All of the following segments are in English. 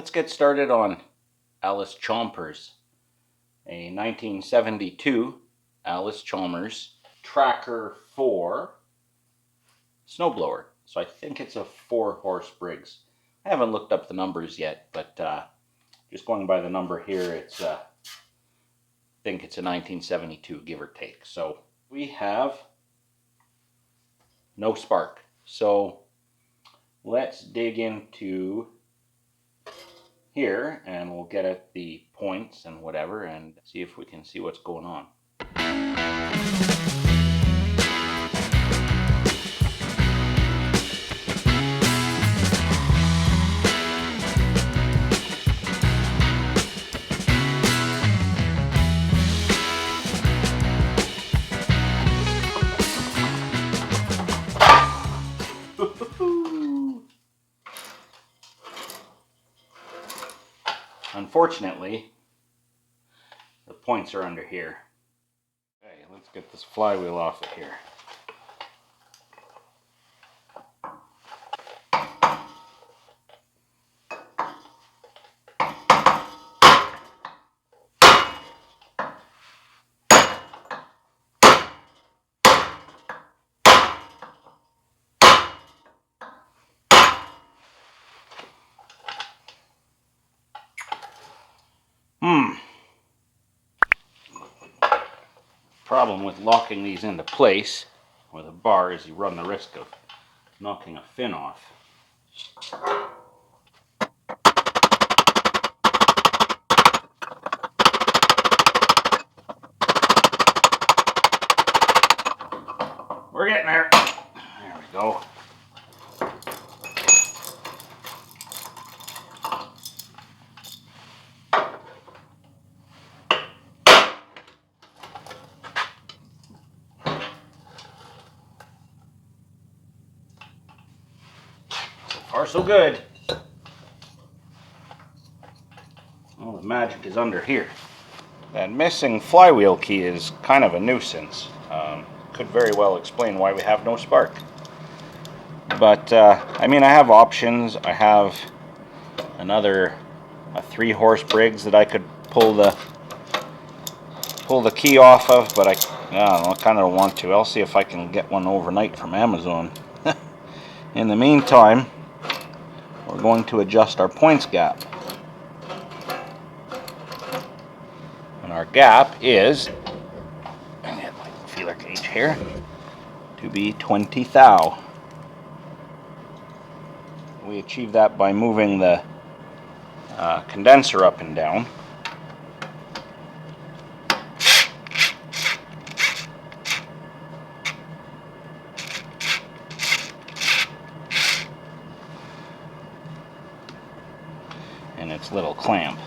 let's get started on Allis-Chalmers, a 1972 Allis-Chalmers Tracker 4 snowblower. So I think it's a 4-horse Briggs. I haven't looked up the numbers yet, but just going by the number here, it's I think it's a 1972, give or take. So we have no spark. So let's dig into here and we'll get at the points and whatever and see if we can see what's going on. Unfortunately, the points are under here. Okay, let's get this flywheel off of here. Problem with locking these into place with a bar is you run the risk of knocking a fin off. We're getting there. There we go. Far so good. Well, the magic is under here. That missing flywheel key is kind of a nuisance. Could very well explain why we have no spark. But I mean, I have options. I have a 3-horse Briggs that I could pull the key off of, but I don't know, I kind of don't want to. I'll see if I can get one overnight from Amazon. In the meantime, we're going to adjust our points gap. And our gap is, I get my feeler gauge here, to be 20 thou. We achieve that by moving the condenser up and down. And its little clamp.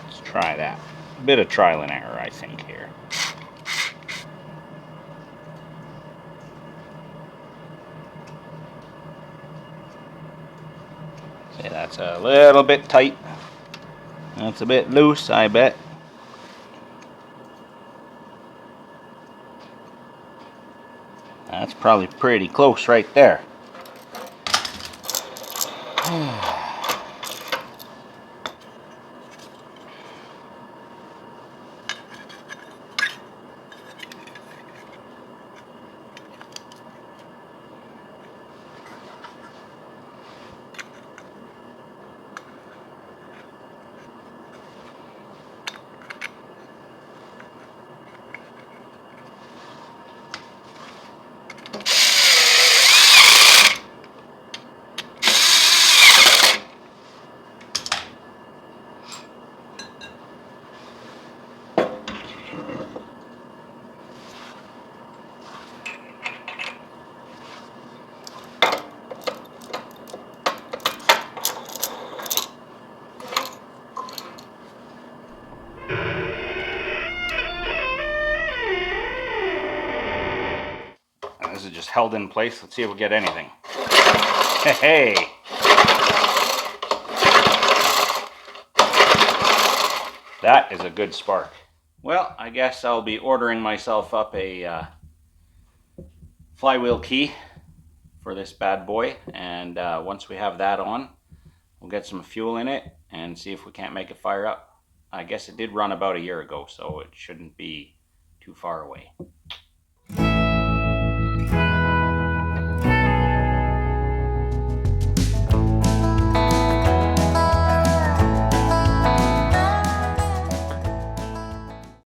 Let's try that. A bit of trial and error, I think, here. See, that's a little bit tight. That's a bit loose, I bet. That's probably pretty close right there. This is just held in place. Let's see if we get anything. Hey! That is a good spark. Well, I guess I'll be ordering myself up a flywheel key for this bad boy, and once we have that on, we'll get some fuel in it and see if we can't make it fire up. I guess it did run about a year ago, so it shouldn't be too far away.